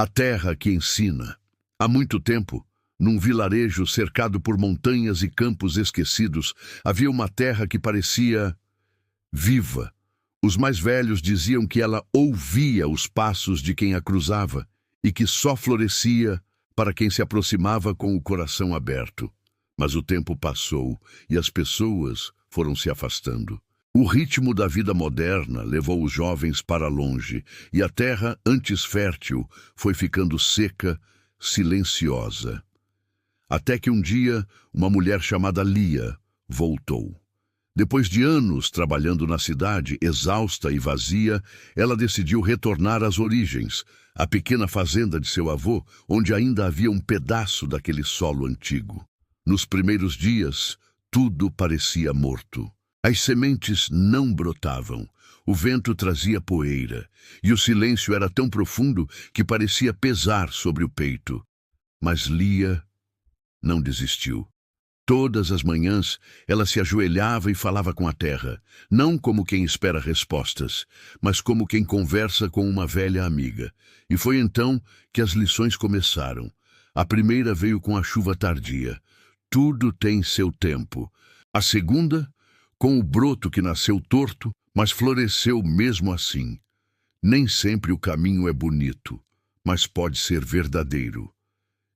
A terra que ensina. Há muito tempo, num vilarejo cercado por montanhas e campos esquecidos, havia uma terra que parecia viva. Os mais velhos diziam que ela ouvia os passos de quem a cruzava e que só florescia para quem se aproximava com o coração aberto. Mas o tempo passou e as pessoas foram se afastando. O ritmo da vida moderna levou os jovens para longe, e a terra, antes fértil, foi ficando seca, silenciosa. Até que um dia, uma mulher chamada Lia voltou. Depois de anos trabalhando na cidade, exausta e vazia, ela decidiu retornar às origens, à pequena fazenda de seu avô, onde ainda havia um pedaço daquele solo antigo. Nos primeiros dias, tudo parecia morto. As sementes não brotavam, o vento trazia poeira, e o silêncio era tão profundo que parecia pesar sobre o peito. Mas Lia não desistiu. Todas as manhãs, ela se ajoelhava e falava com a terra, não como quem espera respostas, mas como quem conversa com uma velha amiga. E foi então que as lições começaram. A primeira veio com a chuva tardia. Tudo tem seu tempo. A segunda, com o broto que nasceu torto, mas floresceu mesmo assim. Nem sempre o caminho é bonito, mas pode ser verdadeiro.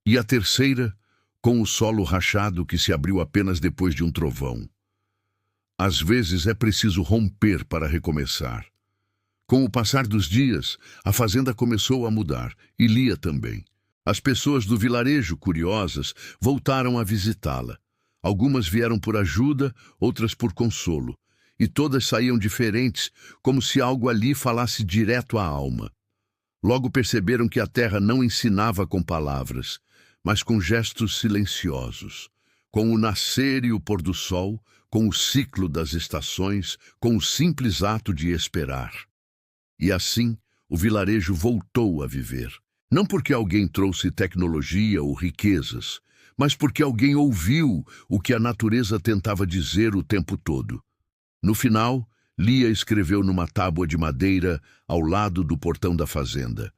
E a terceira, com o solo rachado que se abriu apenas depois de um trovão. Às vezes é preciso romper para recomeçar. Com o passar dos dias, a fazenda começou a mudar, e Lia também. As pessoas do vilarejo, curiosas, voltaram a visitá-la. Algumas vieram por ajuda, outras por consolo, e todas saíam diferentes, como se algo ali falasse direto à alma. Logo perceberam que a terra não ensinava com palavras, mas com gestos silenciosos, com o nascer e o pôr do sol, com o ciclo das estações, com o simples ato de esperar. E assim, o vilarejo voltou a viver. Não porque alguém trouxe tecnologia ou riquezas, mas porque alguém ouviu o que a natureza tentava dizer o tempo todo. No final, Lia escreveu numa tábua de madeira ao lado do portão da fazenda: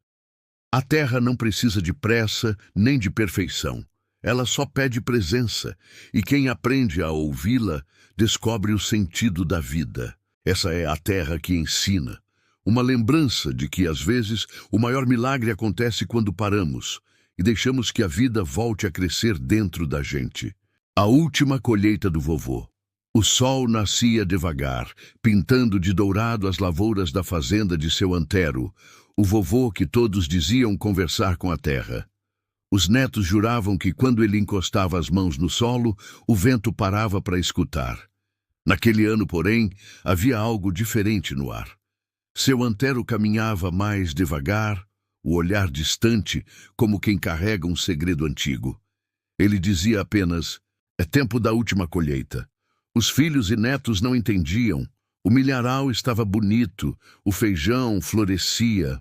a terra não precisa de pressa nem de perfeição. Ela só pede presença, e quem aprende a ouvi-la descobre o sentido da vida. Essa é a terra que ensina. Uma lembrança de que, às vezes, o maior milagre acontece quando paramos e deixamos que a vida volte a crescer dentro da gente. A última colheita do vovô. O sol nascia devagar, pintando de dourado as lavouras da fazenda de seu antero, o vovô que todos diziam conversar com a terra. Os netos juravam que quando ele encostava as mãos no solo, o vento parava para escutar. Naquele ano, porém, havia algo diferente no ar. Seu antero caminhava mais devagar, o olhar distante, como quem carrega um segredo antigo. Ele dizia apenas: é tempo da última colheita. Os filhos e netos não entendiam. O milharal estava bonito, o feijão florescia.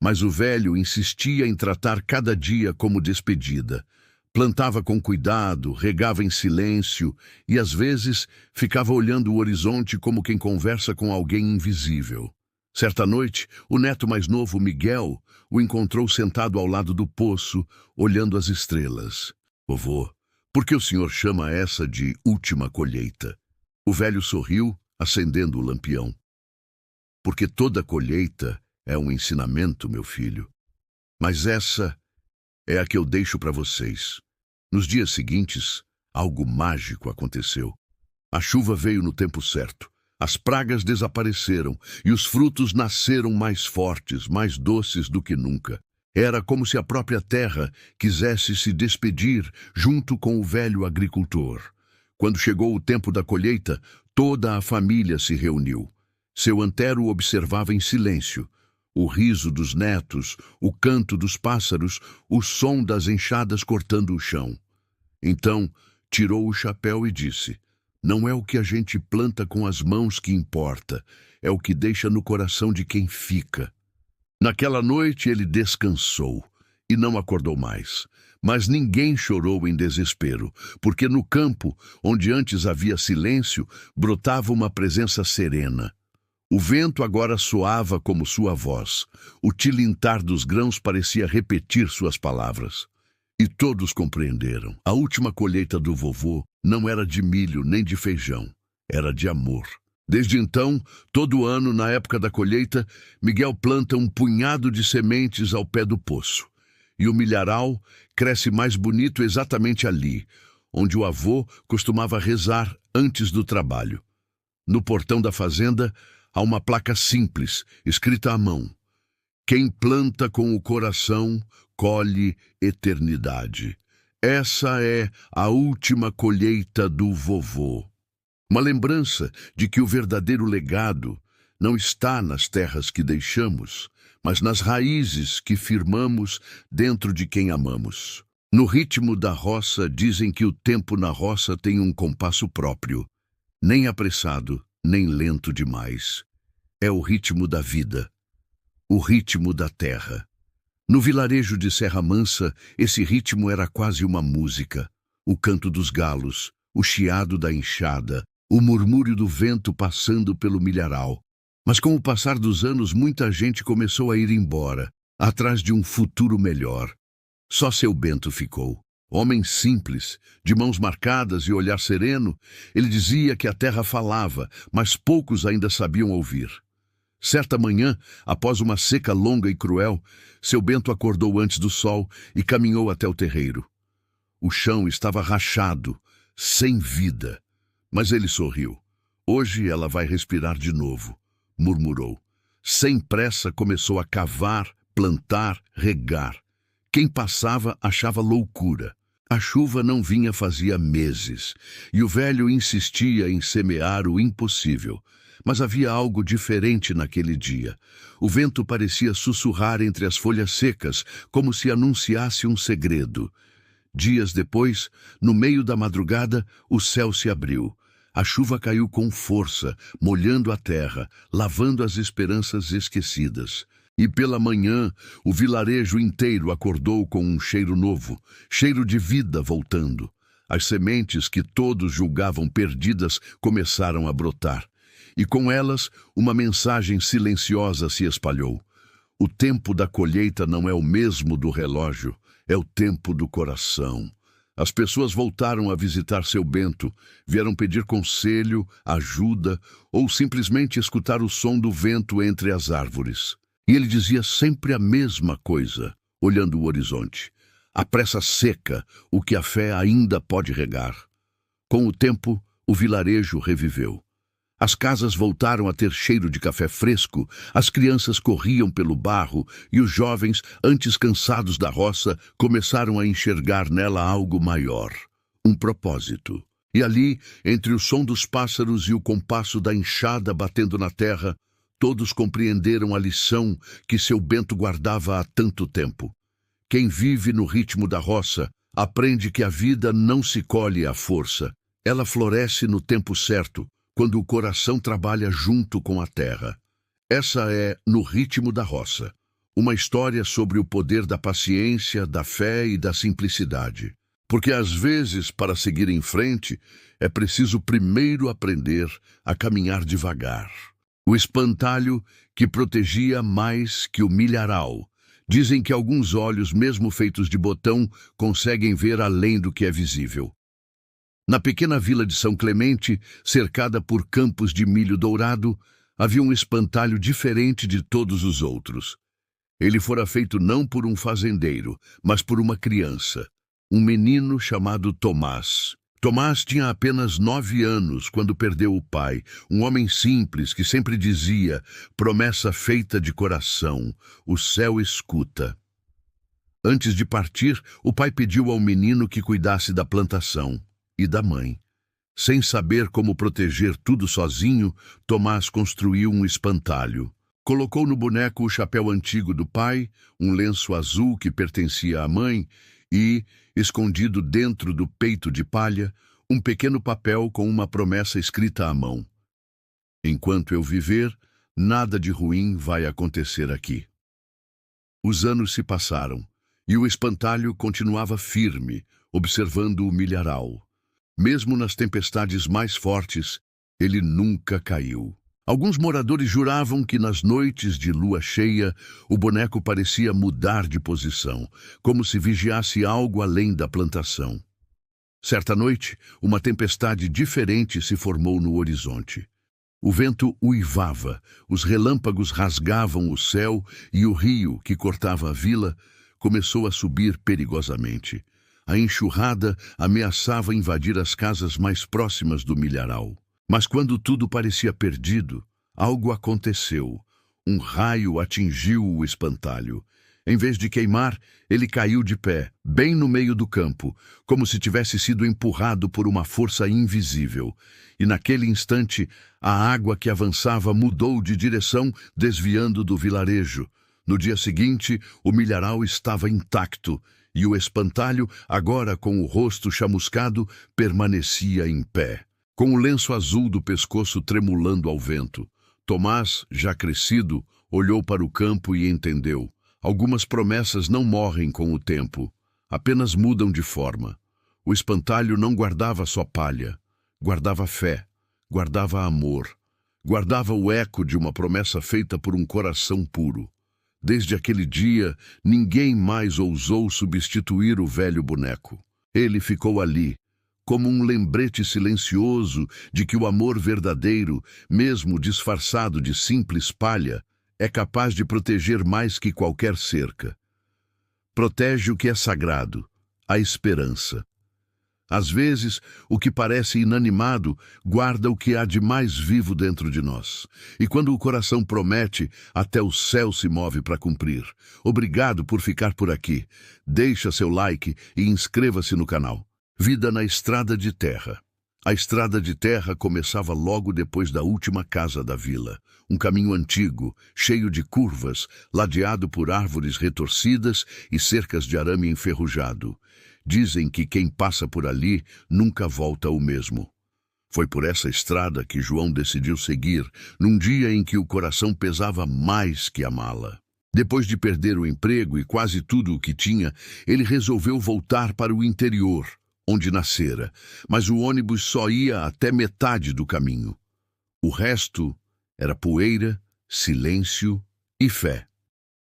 Mas o velho insistia em tratar cada dia como despedida. Plantava com cuidado, regava em silêncio e, às vezes, ficava olhando o horizonte como quem conversa com alguém invisível. Certa noite, o neto mais novo, Miguel, o encontrou sentado ao lado do poço, olhando as estrelas. Vovô, por que o senhor chama essa de última colheita? O velho sorriu, acendendo o lampião. Porque toda colheita é um ensinamento, meu filho. Mas essa é a que eu deixo para vocês. Nos dias seguintes, algo mágico aconteceu. A chuva veio no tempo certo. As pragas desapareceram e os frutos nasceram mais fortes, mais doces do que nunca. Era como se a própria terra quisesse se despedir junto com o velho agricultor. Quando chegou o tempo da colheita, toda a família se reuniu. Seu antero observava em silêncio. O riso dos netos, o canto dos pássaros, o som das enxadas cortando o chão. Então, tirou o chapéu e disse: não é o que a gente planta com as mãos que importa, é o que deixa no coração de quem fica. Naquela noite ele descansou e não acordou mais. Mas ninguém chorou em desespero, porque no campo, onde antes havia silêncio, brotava uma presença serena. O vento agora soava como sua voz. O tilintar dos grãos parecia repetir suas palavras. E todos compreenderam. A última colheita do vovô não era de milho nem de feijão. Era de amor. Desde então, todo ano, na época da colheita, Miguel planta um punhado de sementes ao pé do poço. E o milharal cresce mais bonito exatamente ali, onde o avô costumava rezar antes do trabalho. No portão da fazenda, há uma placa simples, escrita à mão. Quem planta com o coração, colhe eternidade. Essa é a última colheita do vovô. Uma lembrança de que o verdadeiro legado não está nas terras que deixamos, mas nas raízes que firmamos dentro de quem amamos. No ritmo da roça, dizem que o tempo na roça tem um compasso próprio, nem apressado, nem lento demais. É o ritmo da vida, o ritmo da terra. No vilarejo de Serra Mansa, esse ritmo era quase uma música. O canto dos galos, o chiado da enxada, o murmúrio do vento passando pelo milharal. Mas com o passar dos anos, muita gente começou a ir embora, atrás de um futuro melhor. Só seu Bento ficou. Homem simples, de mãos marcadas e olhar sereno, ele dizia que a terra falava, mas poucos ainda sabiam ouvir. Certa manhã, após uma seca longa e cruel, seu Bento acordou antes do sol e caminhou até o terreiro. O chão estava rachado, sem vida, mas ele sorriu. Hoje ela vai respirar de novo, murmurou. Sem pressa começou a cavar, plantar, regar. Quem passava achava loucura. A chuva não vinha fazia meses, e o velho insistia em semear o impossível. Mas havia algo diferente naquele dia. O vento parecia sussurrar entre as folhas secas, como se anunciasse um segredo. Dias depois, no meio da madrugada, o céu se abriu. A chuva caiu com força, molhando a terra, lavando as esperanças esquecidas. E pela manhã, o vilarejo inteiro acordou com um cheiro novo, cheiro de vida voltando. As sementes que todos julgavam perdidas começaram a brotar. E com elas, uma mensagem silenciosa se espalhou. O tempo da colheita não é o mesmo do relógio, é o tempo do coração. As pessoas voltaram a visitar seu Bento, vieram pedir conselho, ajuda ou simplesmente escutar o som do vento entre as árvores. E ele dizia sempre a mesma coisa, olhando o horizonte. A pressa seca, o que a fé ainda pode regar. Com o tempo, o vilarejo reviveu. As casas voltaram a ter cheiro de café fresco, as crianças corriam pelo barro e os jovens, antes cansados da roça, começaram a enxergar nela algo maior, um propósito. E ali, entre o som dos pássaros e o compasso da enxada batendo na terra, todos compreenderam a lição que seu Bento guardava há tanto tempo. Quem vive no ritmo da roça aprende que a vida não se colhe à força. Ela floresce no tempo certo, quando o coração trabalha junto com a terra. Essa é No Ritmo da Roça, uma história sobre o poder da paciência, da fé e da simplicidade. Porque às vezes, para seguir em frente, é preciso primeiro aprender a caminhar devagar. O espantalho que protegia mais que o milharal. Dizem que alguns olhos, mesmo feitos de botão, conseguem ver além do que é visível. Na pequena vila de São Clemente, cercada por campos de milho dourado, havia um espantalho diferente de todos os outros. Ele fora feito não por um fazendeiro, mas por uma criança, um menino chamado Tomás. Tomás tinha apenas 9 anos quando perdeu o pai, um homem simples que sempre dizia, promessa feita de coração, o céu escuta. Antes de partir, o pai pediu ao menino que cuidasse da plantação e da mãe. Sem saber como proteger tudo sozinho, Tomás construiu um espantalho. Colocou no boneco o chapéu antigo do pai, um lenço azul que pertencia à mãe e, escondido dentro do peito de palha, um pequeno papel com uma promessa escrita à mão. Enquanto eu viver, nada de ruim vai acontecer aqui. Os anos se passaram e o espantalho continuava firme, observando o milharal. Mesmo nas tempestades mais fortes, ele nunca caiu. Alguns moradores juravam que nas noites de lua cheia o boneco parecia mudar de posição, como se vigiasse algo além da plantação. Certa noite, uma tempestade diferente se formou no horizonte. O vento uivava, os relâmpagos rasgavam o céu e o rio, que cortava a vila, começou a subir perigosamente. A enxurrada ameaçava invadir as casas mais próximas do milharal. Mas quando tudo parecia perdido, algo aconteceu. Um raio atingiu o espantalho. Em vez de queimar, ele caiu de pé, bem no meio do campo, como se tivesse sido empurrado por uma força invisível. E naquele instante, a água que avançava mudou de direção, desviando do vilarejo. No dia seguinte, o milharal estava intacto, e o espantalho, agora com o rosto chamuscado, permanecia em pé, com o lenço azul do pescoço tremulando ao vento. Tomás, já crescido, olhou para o campo e entendeu. Algumas promessas não morrem com o tempo, apenas mudam de forma. O espantalho não guardava só palha, guardava fé, guardava amor, guardava o eco de uma promessa feita por um coração puro. Desde aquele dia, ninguém mais ousou substituir o velho boneco. Ele ficou ali, como um lembrete silencioso de que o amor verdadeiro, mesmo disfarçado de simples palha, é capaz de proteger mais que qualquer cerca. Protege o que é sagrado, a esperança. Às vezes, o que parece inanimado guarda o que há de mais vivo dentro de nós. E quando o coração promete, até o céu se move para cumprir. Obrigado por ficar por aqui. Deixa seu like e inscreva-se no canal. Vida na estrada de terra. A estrada de terra começava logo depois da última casa da vila. Um caminho antigo, cheio de curvas, ladeado por árvores retorcidas e cercas de arame enferrujado. Dizem que quem passa por ali nunca volta o mesmo. Foi por essa estrada que João decidiu seguir, num dia em que o coração pesava mais que a mala. Depois de perder o emprego e quase tudo o que tinha, ele resolveu voltar para o interior, onde nascera, mas o ônibus só ia até metade do caminho. O resto era poeira, silêncio e fé.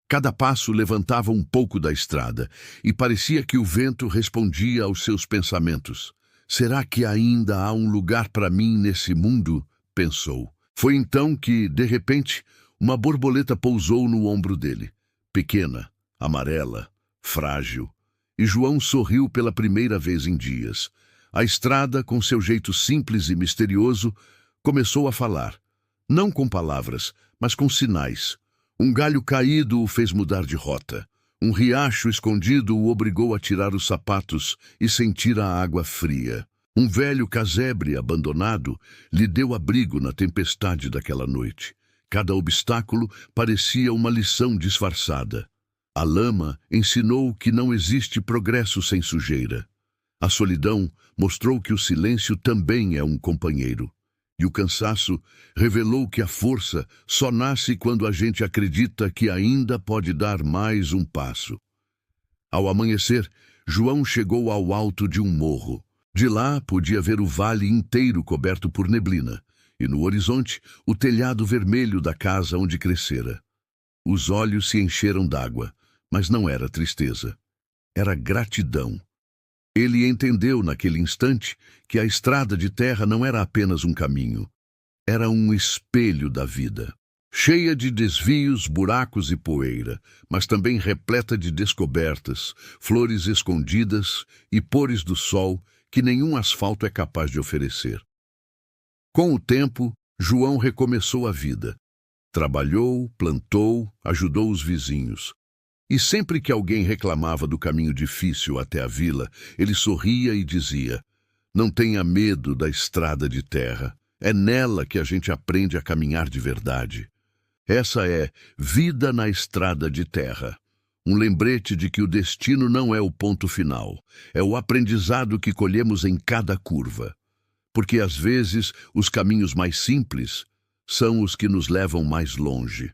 Cada passo levantava um pouco da estrada, e parecia que o vento respondia aos seus pensamentos. Será que ainda há um lugar para mim nesse mundo? Pensou. Foi então que, de repente, uma borboleta pousou no ombro dele. Pequena, amarela, frágil. E João sorriu pela primeira vez em dias. A estrada, com seu jeito simples e misterioso, começou a falar. Não com palavras, mas com sinais. Um galho caído o fez mudar de rota. Um riacho escondido o obrigou a tirar os sapatos e sentir a água fria. Um velho casebre abandonado lhe deu abrigo na tempestade daquela noite. Cada obstáculo parecia uma lição disfarçada. A lama ensinou que não existe progresso sem sujeira. A solidão mostrou que o silêncio também é um companheiro. E o cansaço revelou que a força só nasce quando a gente acredita que ainda pode dar mais um passo. Ao amanhecer, João chegou ao alto de um morro. De lá podia ver o vale inteiro coberto por neblina, e no horizonte o telhado vermelho da casa onde crescera. Os olhos se encheram d'água, mas não era tristeza. Era gratidão. Ele entendeu naquele instante que a estrada de terra não era apenas um caminho. Era um espelho da vida, cheia de desvios, buracos e poeira, mas também repleta de descobertas, flores escondidas e pores do sol que nenhum asfalto é capaz de oferecer. Com o tempo, João recomeçou a vida. Trabalhou, plantou, ajudou os vizinhos. E sempre que alguém reclamava do caminho difícil até a vila, ele sorria e dizia: não tenha medo da estrada de terra. É nela que a gente aprende a caminhar de verdade. Essa é vida na estrada de terra. Um lembrete de que o destino não é o ponto final. É o aprendizado que colhemos em cada curva. Porque às vezes os caminhos mais simples são os que nos levam mais longe.